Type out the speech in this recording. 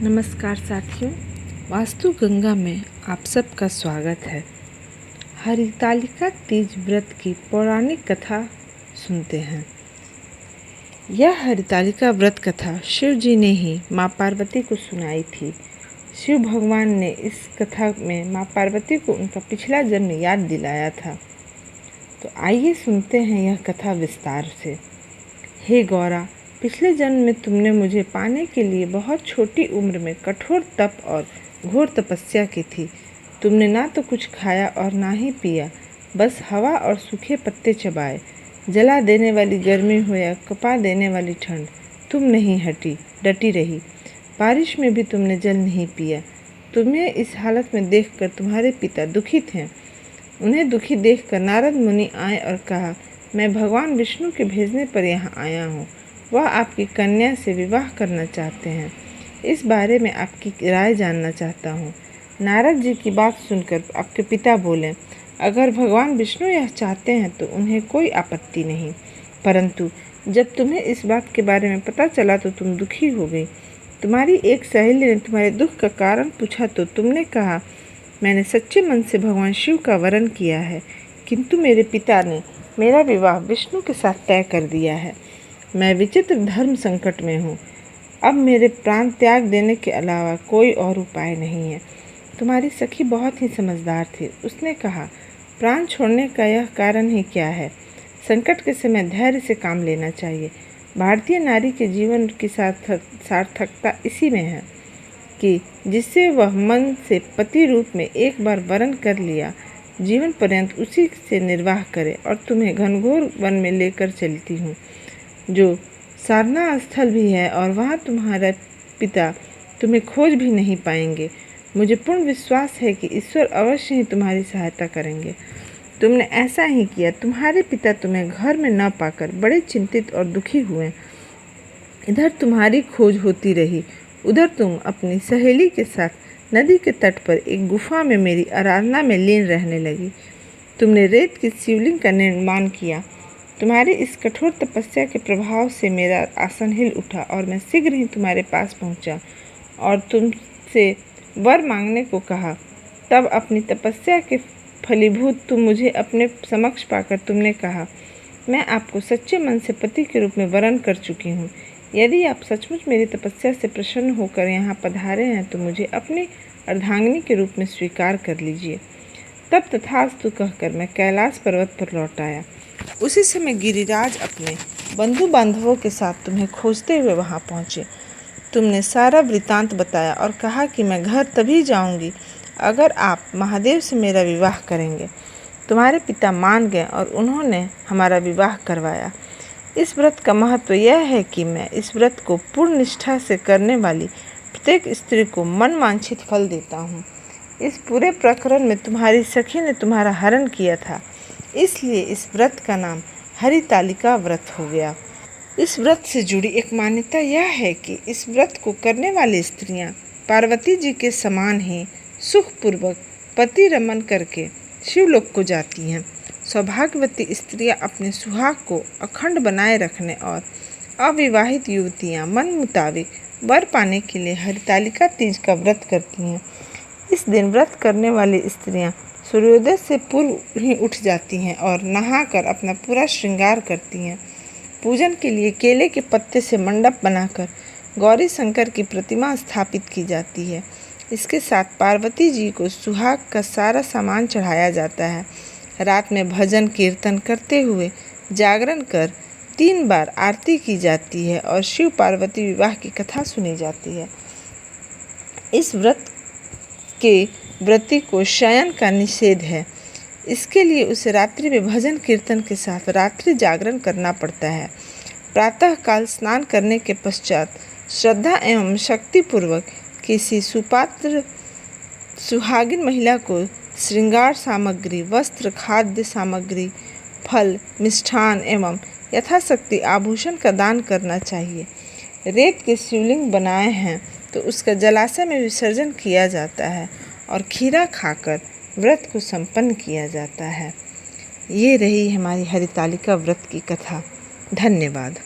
नमस्कार साथियों, वास्तु गंगा में आप सबका स्वागत है। हरितालिका तीज व्रत की पौराणिक कथा सुनते हैं। यह हरितालिका व्रत कथा शिव जी ने ही माँ पार्वती को सुनाई थी। शिव भगवान ने इस कथा में माँ पार्वती को उनका पिछला जन्म याद दिलाया था। तो आइए सुनते हैं यह कथा विस्तार से। हे गौरा, पिछले जन्म में तुमने मुझे पाने के लिए बहुत छोटी उम्र में कठोर तप और घोर तपस्या की थी। तुमने ना तो कुछ खाया और ना ही पिया, बस हवा और सूखे पत्ते चबाए। जला देने वाली गर्मी हो या कपा देने वाली ठंड, तुम नहीं डटी रही। बारिश में भी तुमने जल नहीं पिया। तुम्हें इस हालत में देखकर तुम्हारे पिता दुखी थे। उन्हें दुखी देखकर नारद मुनि आए और कहा, मैं भगवान विष्णु के भेजने पर यहाँ आया हूँ। वह आपकी कन्या से विवाह करना चाहते हैं। इस बारे में आपकी राय जानना चाहता हूँ। नारद जी की बात सुनकर आपके पिता बोले, अगर भगवान विष्णु यह चाहते हैं तो उन्हें कोई आपत्ति नहीं, परंतु जब तुम्हें इस बात के बारे में पता चला तो तुम दुखी हो गई। तुम्हारी एक सहेली ने तुम्हारे दुख का कारण पूछा तो तुमने कहा, मैंने सच्चे मन से भगवान शिव का वरण किया है, किंतु मेरे पिता ने मेरा विवाह विष्णु के साथ तय कर दिया है। मैं विचित्र धर्म संकट में हूँ। अब मेरे प्राण त्याग देने के अलावा कोई और उपाय नहीं है। तुम्हारी सखी बहुत ही समझदार थी। उसने कहा, प्राण छोड़ने का यह कारण ही क्या है? संकट के समय धैर्य से काम लेना चाहिए। भारतीय नारी के जीवन की सार्थकता इसी में है कि जिससे वह मन से पति रूप में एक बार वरण कर लिया, जीवन पर्यंत उसी से निर्वाह करे। और तुम्हें घनघोर वन में लेकर चलती हूँ, जो साधना स्थल भी है, और वहाँ तुम्हारे पिता तुम्हें खोज भी नहीं पाएंगे। मुझे पूर्ण विश्वास है कि ईश्वर अवश्य ही तुम्हारी सहायता करेंगे। तुमने ऐसा ही किया। तुम्हारे पिता तुम्हें घर में न पाकर बड़े चिंतित और दुखी हुए। इधर तुम्हारी खोज होती रही, उधर तुम अपनी सहेली के साथ नदी के तट पर एक गुफा में मेरी आराधना में लीन रहने लगी। तुमने रेत की शिवलिंग का निर्माण किया। तुम्हारी इस कठोर तपस्या के प्रभाव से मेरा आसन हिल उठा और मैं शीघ्र ही तुम्हारे पास पहुंचा और तुमसे वर मांगने को कहा। तब अपनी तपस्या के फलीभूत तुम मुझे अपने समक्ष पाकर तुमने कहा, मैं आपको सच्चे मन से पति के रूप में वरण कर चुकी हूँ। यदि आप सचमुच मेरी तपस्या से प्रसन्न होकर यहाँ पधारे हैं तो मुझे अपनी अर्धांगिनी के रूप में स्वीकार कर लीजिए। तब तथास्तु कहकर मैं कैलाश पर्वत पर लौट आया। उसी समय गिरिराज अपने बंधु बांधवों के साथ तुम्हें खोजते हुए वहां पहुंचे। तुमने सारा वृतांत बताया और कहा कि मैं घर तभी जाऊंगी अगर आप महादेव से मेरा विवाह करेंगे। तुम्हारे पिता मान गए और उन्होंने हमारा विवाह करवाया। इस व्रत का महत्व यह है कि मैं इस व्रत को पूर्ण निष्ठा से करने वाली प्रत्येक स्त्री को मन वांछित फल देता हूँ। इस पूरे प्रकरण में तुम्हारी सखी ने तुम्हारा हरण किया था, इसलिए इस व्रत का नाम हरितालिका व्रत हो गया। इस व्रत से जुड़ी एक मान्यता यह है कि इस व्रत को करने वाली स्त्रियां पार्वती जी के समान ही सुखपूर्वक पति रमन करके शिवलोक को जाती हैं। सौभाग्यवती स्त्रियां अपने सुहाग को अखंड बनाए रखने और अविवाहित युवतियां मन मुताबिक वर पाने के लिए हरितालिका तीज का व्रत करती हैं। इस दिन व्रत करने वाली स्त्रियां सूर्योदय से पूर्व ही उठ जाती हैं और नहाकर अपना पूरा श्रृंगार करती हैं। पूजन के लिए केले के पत्ते से मंडप बनाकर गौरी शंकर की प्रतिमा स्थापित की जाती है। इसके साथ पार्वती जी को सुहाग का सारा सामान चढ़ाया जाता है। रात में भजन कीर्तन करते हुए जागरण कर 3 बार आरती की जाती है और शिव पार्वती विवाह की कथा सुनी जाती है। इस व्रत के व्रती को शयन का निषेध है। इसके लिए उसे रात्रि में भजन कीर्तन के साथ रात्रि जागरण करना पड़ता है। प्रातः काल स्नान करने के पश्चात श्रद्धा एवं शक्तिपूर्वक किसी सुपात्र सुहागिन महिला को श्रृंगार सामग्री, वस्त्र, खाद्य सामग्री, फल, मिष्ठान एवं यथाशक्ति आभूषण का दान करना चाहिए। रेत के शिवलिंग बनाए हैं तो उसका जलाशय में विसर्जन किया जाता है और खीरा खाकर व्रत को संपन्न किया जाता है। ये रही हमारी हरितालिका व्रत की कथा। धन्यवाद।